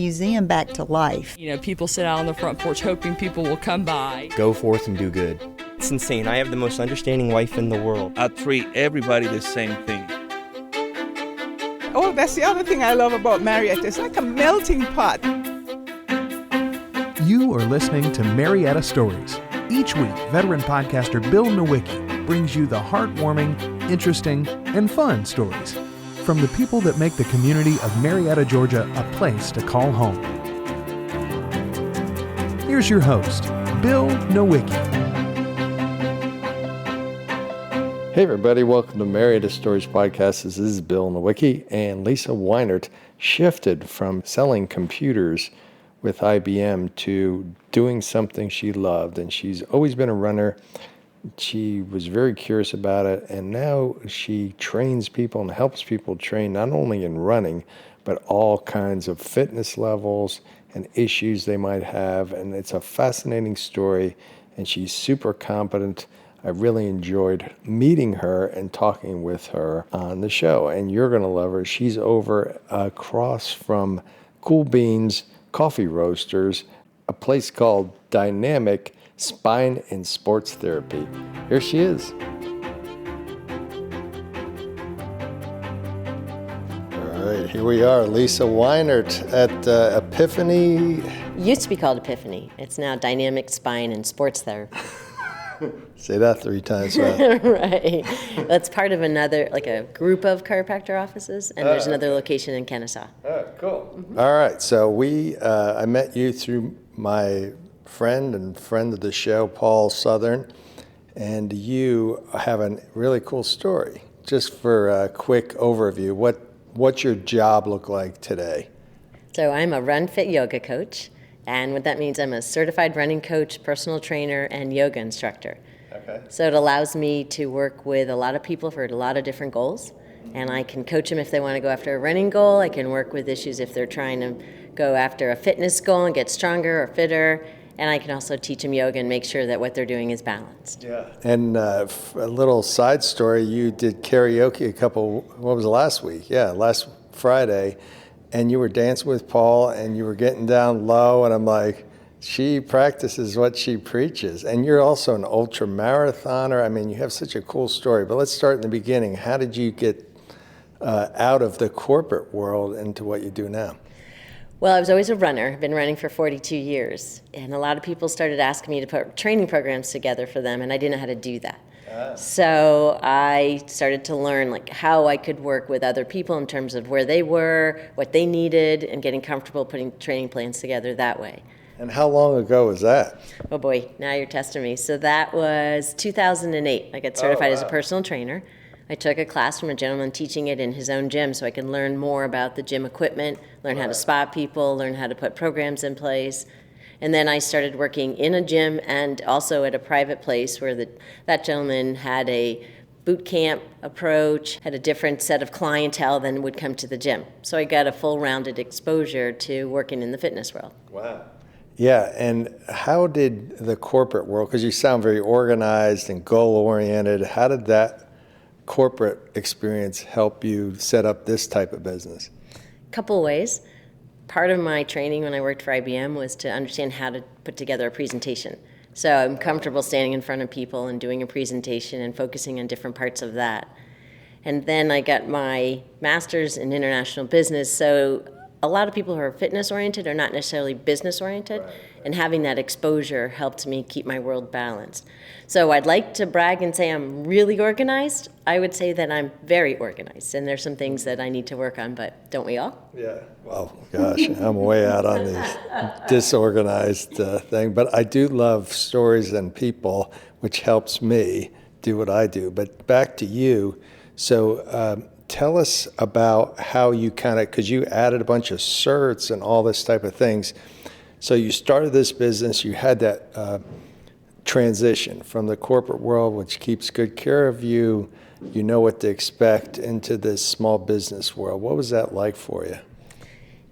museum back to life. You know, people sit out on the front porch hoping people will come by. Go forth and do good. It's insane. I have the most understanding wife in the world. I treat everybody the same thing. Oh, that's the other thing I love about Marietta. It's like a melting pot. You are listening to Marietta Stories. Each week, veteran podcaster Bill Nowicki brings you the heartwarming, interesting, and fun stories from the people that make the community of Marietta, Georgia, a place to call home. Here's your host, Bill Nowicki. Hey everybody, welcome to Marietta Stories Podcast. This is Bill Nowicki, and Lisa Weinert shifted from selling computers with IBM to doing something she loved, and she's always been a runner. She was very curious about it, and now she trains people and helps people train not only in running, but all kinds of fitness levels and issues they might have, and it's a fascinating story, and she's super competent. I really enjoyed meeting her and talking with her on the show, and you're going to love her. She's over across from Cool Beans Coffee Roasters, a place called Dynamic Spine and Sports Therapy. Here she is. All right, here we are, Lisa Weinert at Epiphany. Used to be called Epiphany. It's now Dynamic Spine and Sports Therapy. Say that 3 times fast. Right. That's part of another, like a group of chiropractor offices, and there's another location in Kennesaw. Cool. Mm-hmm. All right, so I met you through my friend of the show, Paul Southern, and you have a really cool story. Just for a quick overview, what's your job look like today? So I'm a Run Fit yoga coach, and what that means, I'm a certified running coach, personal trainer, and yoga instructor. Okay. So it allows me to work with a lot of people for a lot of different goals, and I can coach them if they want to go after a running goal. I can work with issues if they're trying to go after a fitness goal and get stronger or fitter. And I can also teach them yoga and make sure that what they're doing is balanced. Yeah. And a little side story, you did karaoke last week? Yeah, last Friday. And you were dancing with Paul and you were getting down low. And I'm like, she practices what she preaches. And you're also an ultra marathoner. I mean, you have such a cool story. But let's start in the beginning. How did you get out of the corporate world into what you do now? Well, I was always a runner. I've been running for 42 years. And a lot of people started asking me to put training programs together for them, and I didn't know how to do that. So I started to learn how I could work with other people in terms of where they were, what they needed, and getting comfortable putting training plans together that way. And how long ago was that? Oh boy, now you're testing me. So that was 2008. I got certified as a personal trainer. I took a class from a gentleman teaching it in his own gym so I could learn more about the gym equipment, learn how to spot people, learn how to put programs in place. And then I started working in a gym and also at a private place where that gentleman had a boot camp approach, had a different set of clientele than would come to the gym. So I got a full rounded exposure to working in the fitness world. Wow. Yeah, and how did the corporate world, because you sound very organized and goal-oriented, how did that corporate experience help you set up this type of business? A couple of ways. Part of my training when I worked for IBM was to understand how to put together a presentation. So I'm comfortable standing in front of people and doing a presentation and focusing on different parts of that. And then I got my master's in international business, so a lot of people who are fitness-oriented are not necessarily business-oriented, and having that exposure helped me keep my world balanced. So I'd like to brag and say I'm really organized. I would say that I'm very organized, and there's some things that I need to work on, but don't we all? Yeah, well, gosh, I'm way out on this disorganized thing, but I do love stories and people, which helps me do what I do. But back to you, so tell us about how you because you added a bunch of certs and all this type of things. So you started this business, you had that transition from the corporate world, which keeps good care of you, you know what to expect, into this small business world. What was that like for you?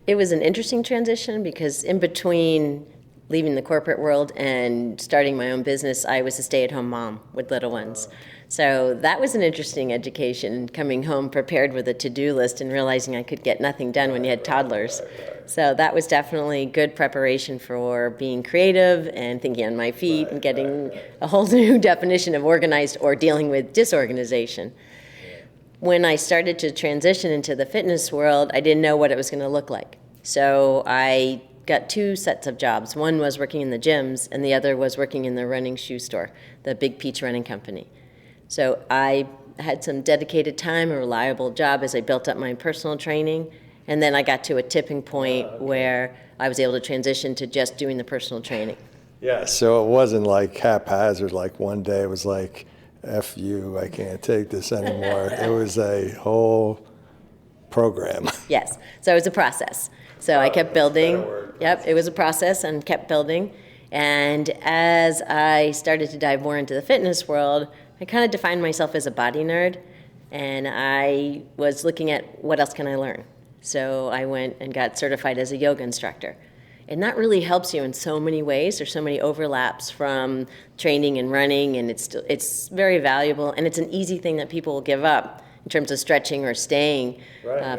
It was an interesting transition because in between leaving the corporate world and starting my own business, I was a stay-at-home mom with little ones. So that was an interesting education, coming home prepared with a to-do list and realizing I could get nothing done when you had toddlers. So that was definitely good preparation for being creative and thinking on my feet and getting a whole new definition of organized or dealing with disorganization. When I started to transition into the fitness world, I didn't know what it was going to look like. So I got two sets of jobs. One was working in the gyms, and the other was working in the running shoe store, the Big Peach Running Company. So I had some dedicated time, a reliable job as I built up my personal training, and then I got to a tipping point where I was able to transition to just doing the personal training. Yeah, so it wasn't like haphazard, like one day it was like, F you, I can't take this anymore. It was a whole program. Yes, so it was a process. So I kept building. Yep, it was a process and kept building. And as I started to dive more into the fitness world, I kind of defined myself as a body nerd, and I was looking at what else can I learn. So I went and got certified as a yoga instructor. And that really helps you in so many ways. There's so many overlaps from training and running, and it's very valuable, and it's an easy thing that people will give up in terms of stretching or staying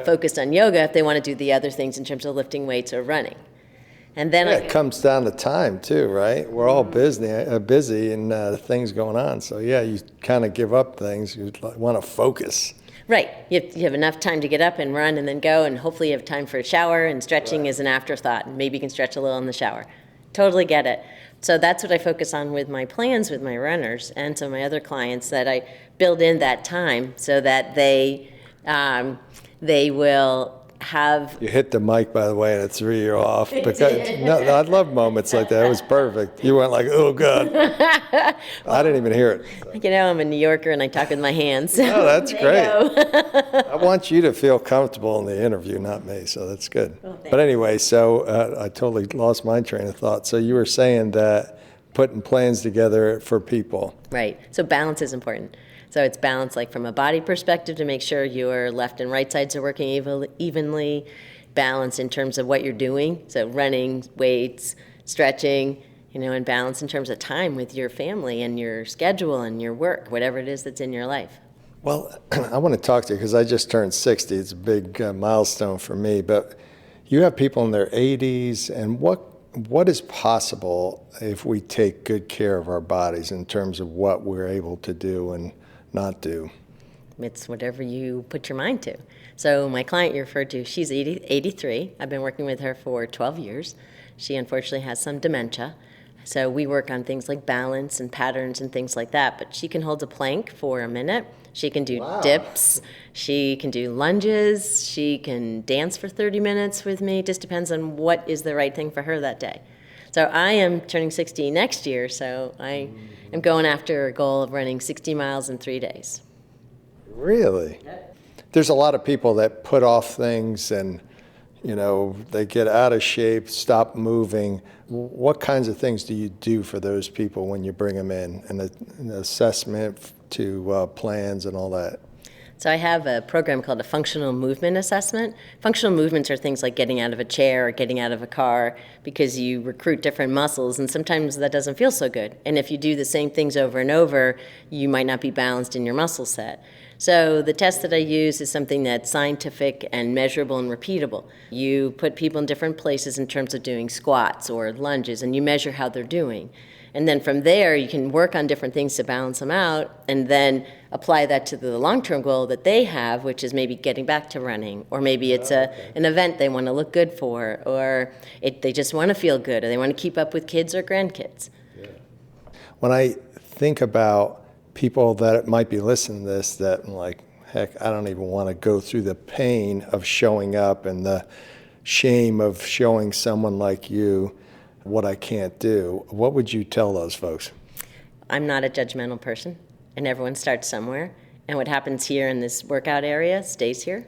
focused on yoga if they want to do the other things in terms of lifting weights or running. And then it comes down to time too, right? We're all busy and things going on. So yeah, you kind of give up things. You want to focus. Right. You have enough time to get up and run and then go, and hopefully you have time for a shower, and stretching is an afterthought. And maybe you can stretch a little in the shower. Totally get it. So that's what I focus on with my plans with my runners and some of my other clients, that I build in that time so that they will have... You hit the mic, by the way, and it threw you off. Because, no, I love moments like that. It was perfect. You went like, oh, God. I didn't even hear it. You know, I'm a New Yorker, and I talk with my hands. Oh, that's great. I want you to feel comfortable in the interview, not me, so that's good. Well, but anyway, so I totally lost my train of thought. So you were saying that putting plans together for people. Right. So balance is important. So it's balance, like from a body perspective, to make sure your left and right sides are working evenly, balance in terms of what you're doing, so running, weights, stretching, and balance in terms of time with your family and your schedule and your work, whatever it is that's in your life. Well, I want to talk to you because I just turned 60. It's a big milestone for me, but you have people in their 80s, and what is possible if we take good care of our bodies in terms of what we're able to do and not do? It's whatever you put your mind to. So my client you referred to, she's 83. I've been working with her for 12 years. She unfortunately has some dementia. So we work on things like balance and patterns and things like that. But she can hold a plank for a minute. She can do dips. She can do lunges. She can dance for 30 minutes with me. It just depends on what is the right thing for her that day. So I am turning 60 next year, so I am going after a goal of running 60 miles in 3 days. Really? There's a lot of people that put off things and, they get out of shape, stop moving. What kinds of things do you do for those people when you bring them in, and an assessment to plans and all that? So I have a program called a functional movement assessment. Functional movements are things like getting out of a chair or getting out of a car, because you recruit different muscles, and sometimes that doesn't feel so good. And if you do the same things over and over, you might not be balanced in your muscle set. So the test that I use is something that's scientific and measurable and repeatable. You put people in different places in terms of doing squats or lunges, and you measure how they're doing. And then from there, you can work on different things to balance them out, and then apply that to the long-term goal that they have, which is maybe getting back to running, or maybe it's an event they want to look good for, or they just want to feel good, or they want to keep up with kids or grandkids. Yeah. When I think about people that might be listening to this that I'm like, heck, I don't even want to go through the pain of showing up and the shame of showing someone like you what I can't do, what would you tell those folks? I'm not a judgmental person, and everyone starts somewhere, and what happens here in this workout area stays here.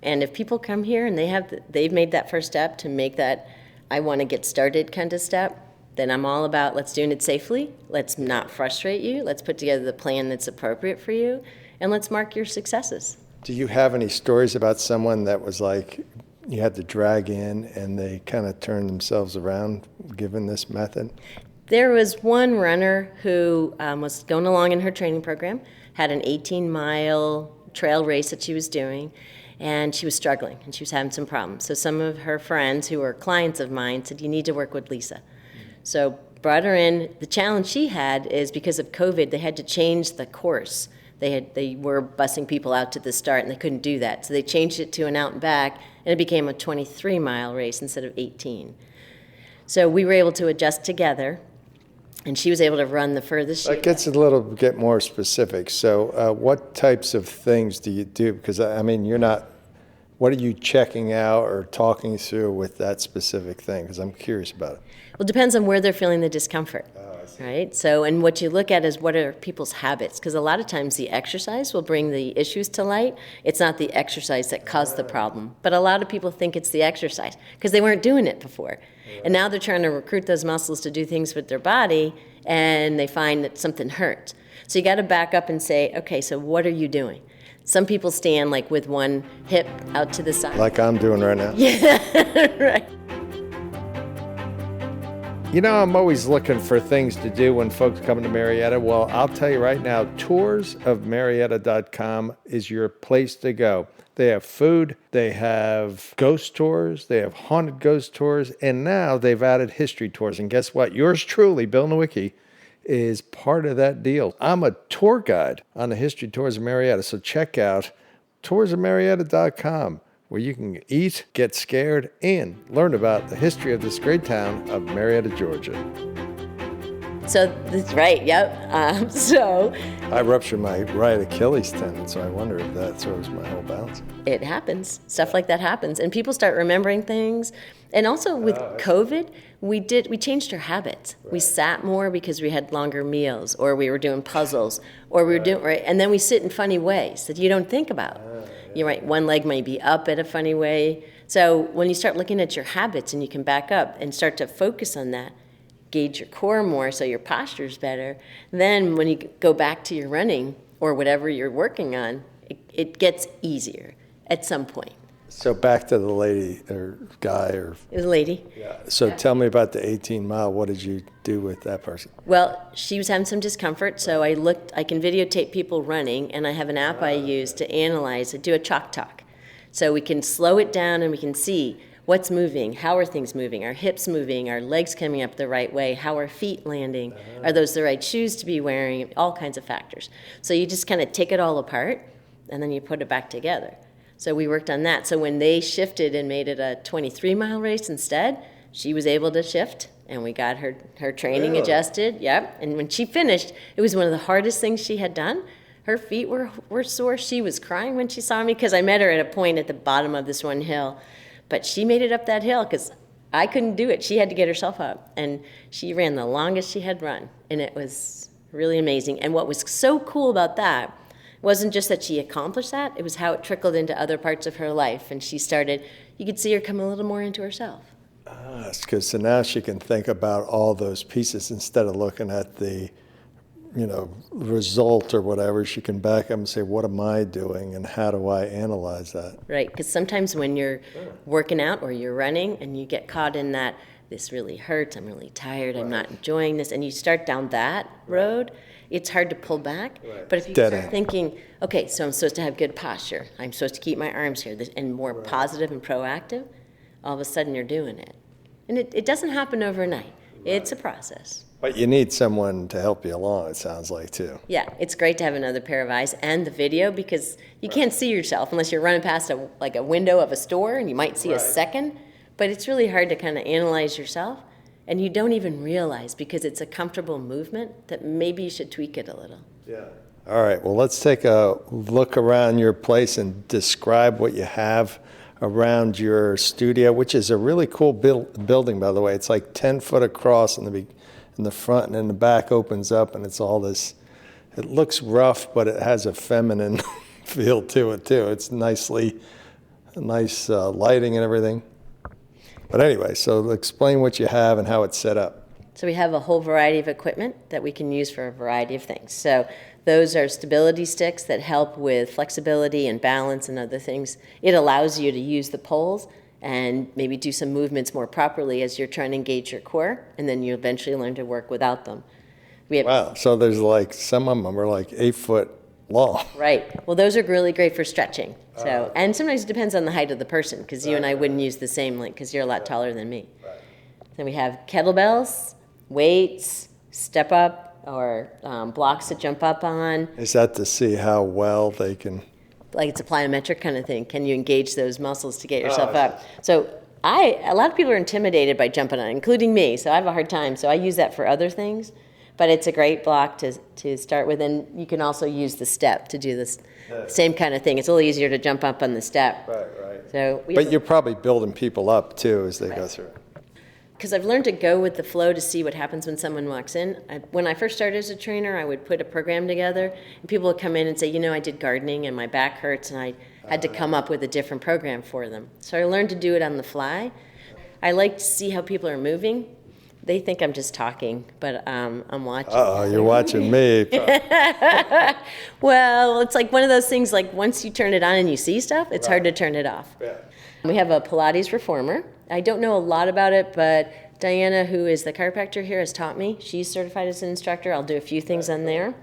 And if people come here and they've made that first step to make that I want to get started kind of step, then I'm all about let's do it safely, let's not frustrate you, let's put together the plan that's appropriate for you, and let's mark your successes. Do you have any stories about someone that was like you had to drag in and they kind of turned themselves around given this method? There was one runner who was going along in her training program, had an 18-mile trail race that she was doing, and she was struggling, and she was having some problems. So some of her friends who were clients of mine said, you need to work with Lisa. So brought her in. The challenge she had is because of COVID, they had to change the course. They were busing people out to the start, and they couldn't do that. So they changed it to an out and back, and it became a 23-mile race instead of 18. So we were able to adjust together, and she was able to run the furthest. That gets a little bit more specific. So what types of things do you do? Because, I mean, what are you checking out or talking through with that specific thing? Because I'm curious about it. Well, it depends on where they're feeling the discomfort, right? So, and what you look at is what are people's habits? Because a lot of times the exercise will bring the issues to light. It's not the exercise that caused the problem. But a lot of people think it's the exercise because they weren't doing it before. And now they're trying to recruit those muscles to do things with their body, and they find that something hurts. So you got to back up and say, okay, so what are you doing? Some people stand like with one hip out to the side. Like I'm doing right now. Yeah, right. You know, I'm always looking for things to do when folks come to Marietta. Well, I'll tell you right now, toursofmarietta.com is your place to go. They have food, they have ghost tours, they have haunted ghost tours, and now they've added history tours. And guess what? Yours truly, Bill Nowicki, is part of that deal. I'm a tour guide on the History Tours of Marietta, so check out toursofmarietta.com, where you can eat, get scared, and learn about the history of this great town of Marietta, Georgia. So that's right, yep. So I ruptured my right Achilles tendon, so I wonder if that throws my whole balance. it happens. Stuff like that happens. And people start remembering things. And also with COVID, we changed our habits. Right. We sat more because we had longer meals, or we were doing puzzles, or we were doing, right? And then we sit in funny ways that you don't think about. You're right, one leg might be up in a funny way. So when you start looking at your habits and you can back up and start to focus on that, gauge your core more so your posture's better, then when you go back to your running or whatever you're working on, it gets easier at some point. So back to the lady or guy or... It was a lady. Yeah. So tell me about the 18-mile. What did you do with that person? Well, she was having some discomfort, so I can videotape people running, and I have an app I use to analyze, do a chalk talk. So we can slow it down and we can see what's moving, how are things moving, our hips moving, our legs coming up the right way, how are feet landing, are those the right shoes to be wearing, all kinds of factors. So you just kind of take it all apart, and then you put it back together. So we worked on that. So when they shifted and made it a 23-mile race instead, she was able to shift, and we got her training adjusted. Yep. And when she finished, it was one of the hardest things she had done. Her feet were sore. She was crying when she saw me because I met her at a point at the bottom of this one hill. But she made it up that hill because I couldn't do it. She had to get herself up. And she ran the longest she had run. And it was really amazing. And what was so cool about that wasn't just that she accomplished that, it was how it trickled into other parts of her life. And she started, you could see her come a little more into herself. That's good. So now she can think about all those pieces instead of looking at the, result or whatever. She can back up and say, what am I doing and how do I analyze that? Right, because sometimes when you're working out or you're running and you get caught in that, this really hurts, I'm really tired, I'm not enjoying this, and you start down that road, it's hard to pull back. But if you start thinking, okay, so I'm supposed to have good posture, I'm supposed to keep my arms here, and more positive and proactive, all of a sudden you're doing it. And it doesn't happen overnight. It's a process. But you need someone to help you along, it sounds like, too. Yeah, it's great to have another pair of eyes and the video because you can't see yourself unless you're running past a window of a store and you might see a second. But it's really hard to kind of analyze yourself, and you don't even realize because it's a comfortable movement that maybe you should tweak it a little. Yeah. All right, well, let's take a look around your place and describe what you have around your studio, which is a really cool building, by the way. It's like 10 foot across in the front, and then the back opens up, and it's all this, it looks rough, but it has a feminine feel to it, too. It's nice lighting and everything. But anyway, so explain what you have and how it's set up. So we have a whole variety of equipment that we can use for a variety of things. So those are stability sticks that help with flexibility and balance and other things. It allows you to use the poles and maybe do some movements more properly as you're trying to engage your core, and then you eventually learn to work without them. Wow, so there's like, some of them are like 8 foot long. Right. Well, those are really great for stretching. So, and sometimes it depends on the height of the person, because you and I wouldn't use the same length, because you're a lot taller than me. Right. Then we have kettlebells, weights, step up, or blocks to jump up on. Is that to see how well they can? Like it's a plyometric kind of thing. Can you engage those muscles to get yourself up? So a lot of people are intimidated by jumping on it, including me. So I have a hard time. So I use that for other things. But it's a great block to start with. And you can also use the step to do this same kind of thing. It's a little easier to jump up on the step. Right. So But you're probably building people up, too, as they go through. Because I've learned to go with the flow to see what happens when someone walks in. When I first started as a trainer, I would put a program together, and people would come in and say, I did gardening and my back hurts, and I had to come up with a different program for them. So I learned to do it on the fly. I like to see how people are moving. They think I'm just talking, but I'm watching. Uh-oh, you're watching me. Well, it's like one of those things, like once you turn it on and you see stuff, it's hard to turn it off. Yeah. We have a Pilates reformer. I don't know a lot about it, but Diana, who is the chiropractor here, has taught me. She's certified as an instructor. I'll do a few things on there.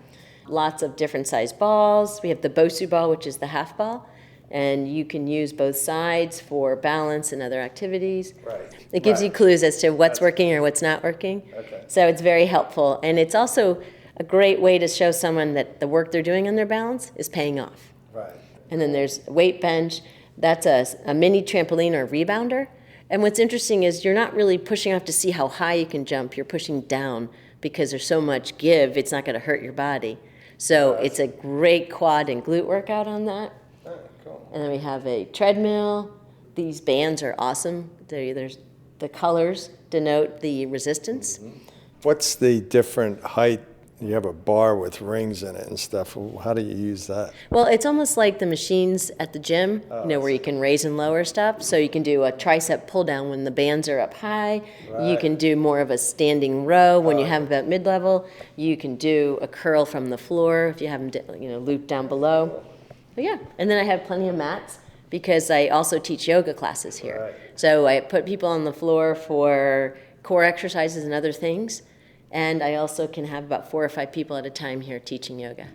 Lots of different size balls. We have the Bosu ball, which is the half ball. And you can use both sides for balance and other activities. Right. It gives you clues as to what's working or what's not working. Okay. So it's very helpful. And it's also a great way to show someone that the work they're doing on their balance is paying off. Right. And then there's a weight bench. That's a mini trampoline or rebounder. And what's interesting is you're not really pushing off to see how high you can jump. You're pushing down because there's so much give, it's not going to hurt your body. So it's a great quad and glute workout on that. And then we have a treadmill. These bands are awesome. There's the colors denote the resistance. What's the different height? You have a bar with rings in it and stuff. How do you use that? Well, it's almost like the machines at the gym, where you can raise and lower stuff. So you can do a tricep pull down when the bands are up high. Right. You can do more of a standing row when you have them at mid-level. You can do a curl from the floor if you have them looped down below. But yeah, and then I have plenty of mats because I also teach yoga classes here. Right. So I put people on the floor for core exercises and other things. And I also can have about 4 or 5 people at a time here teaching yoga.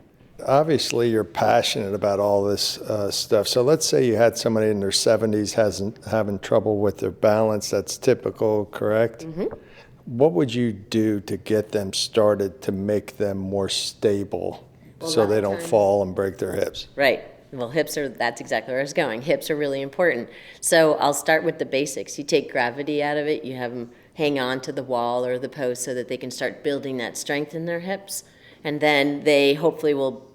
Obviously, you're passionate about all this stuff. So let's say you had somebody in their 70s having trouble with their balance. That's typical, correct? Mm-hmm. What would you do to get them started to make them more stable so they don't fall and break their hips? Right. Well, that's exactly where I was going. Hips are really important. So I'll start with the basics. You take gravity out of it. You have them hang on to the wall or the post so that they can start building that strength in their hips. And then they hopefully will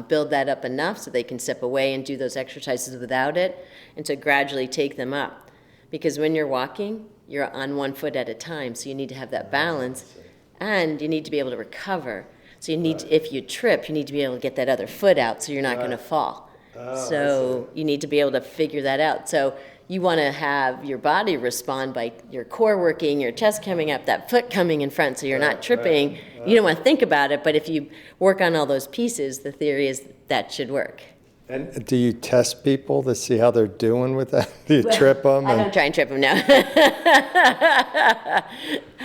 build that up enough so they can step away and do those exercises without it, and to gradually take them up. Because when you're walking, you're on one foot at a time, so you need to have that balance, and you need to be able to recover. So you need, if you trip, you need to be able to get that other foot out so you're not going to fall. So you need to be able to figure that out. So you want to have your body respond by your core working, your chest coming up, that foot coming in front so you're not tripping. You don't want to think about it, but if you work on all those pieces, the theory is that should work. And do you test people to see how they're doing with that? Do you trip them? I don't try and trip them now.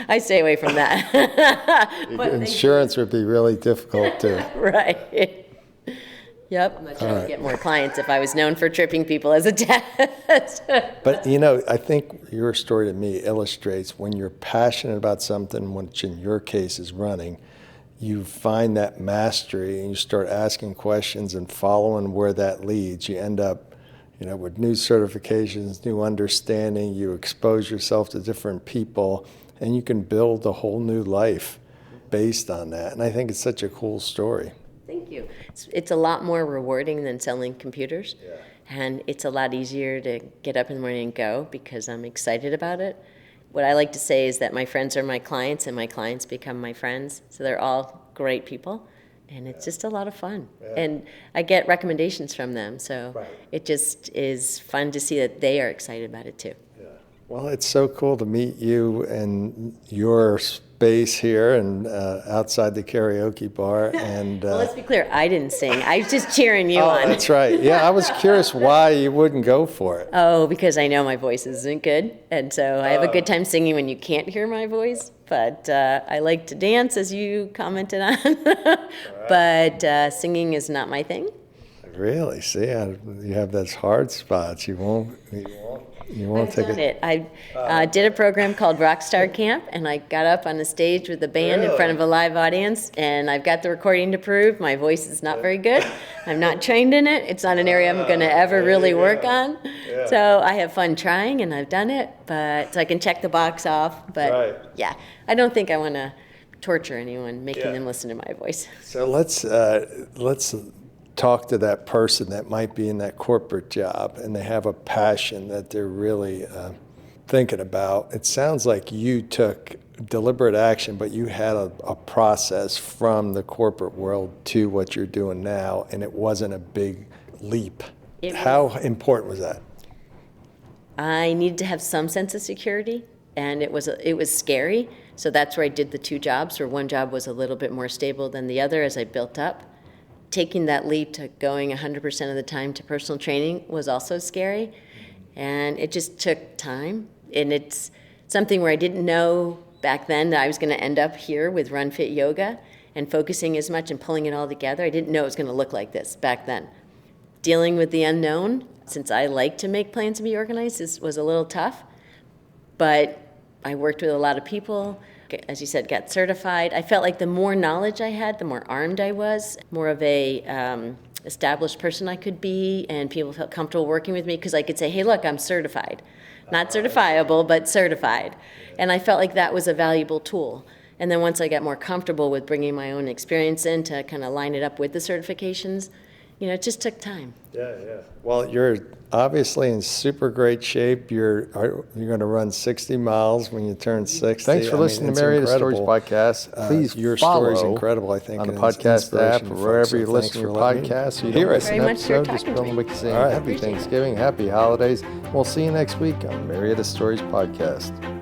I stay away from that. Insurance would be really difficult too. Right. Yep, I'm not trying to get more clients if I was known for tripping people as a test. But I think your story to me illustrates when you're passionate about something, which in your case is running, you find that mastery and you start asking questions and following where that leads. You end up, with new certifications, new understanding, you expose yourself to different people, and you can build a whole new life based on that. And I think it's such a cool story. Thank you. It's a lot more rewarding than selling computers, and it's a lot easier to get up in the morning and go because I'm excited about it. What I like to say is that my friends are my clients, and my clients become my friends. So they're all great people, and it's just a lot of fun. And I get recommendations from them, so it just is fun to see that they are excited about it too. Well, it's so cool to meet you and your space here and outside the karaoke bar. And well, let's be clear, I didn't sing. I was just cheering you on. That's right. Yeah, I was curious why you wouldn't go for it. Oh, because I know my voice isn't good. And so I have a good time singing when you can't hear my voice. but I like to dance, as you commented on. But singing is not my thing. Really? See, you have those hard spots. You won't take it. I did a program called Rockstar Camp, and I got up on the stage with the band in front of a live audience, and I've got the recording to prove my voice is not very good. I'm not trained in it. It's not an area I'm going to ever really work on. So I have fun trying, and I've done it, but so I can check the box off. But yeah, I don't think I want to torture anyone, making them listen to my voice. So let's talk to that person that might be in that corporate job and they have a passion that they're really thinking about. It sounds like you took deliberate action, but you had a process from the corporate world to what you're doing now, and it wasn't a big leap. How important was that? I needed to have some sense of security, and it was scary. So that's where I did the 2 jobs, where one job was a little bit more stable than the other as I built up. Taking that leap to going 100% of the time to personal training was also scary, and it just took time. And it's something where I didn't know back then that I was going to end up here with Run Fit Yoga and focusing as much and pulling it all together. I didn't know it was going to look like this back then. Dealing with the unknown, since I like to make plans and be organized, was a little tough, but I worked with a lot of people. As you said, got certified. I felt like the more knowledge I had, the more armed I was, more of a established person I could be, and people felt comfortable working with me because I could say, hey, look, I'm certified. Not certifiable, but certified. And I felt like that was a valuable tool. And then once I got more comfortable with bringing my own experience in to kind of line it up with the certifications, it just took time. Yeah. Well, you're obviously in super great shape. You're going to run 60 miles when you turn 60. Thanks for listening to Marietta Stories podcast. Please your follow story's incredible, I think, on the and podcast app or wherever you listen to your letting me podcast. So you Thank don't you miss very an much for episode. Just talking Bill to and me. Wiki saying All right. happy Thanksgiving, happy holidays. We'll see you next week on Marietta Stories podcast.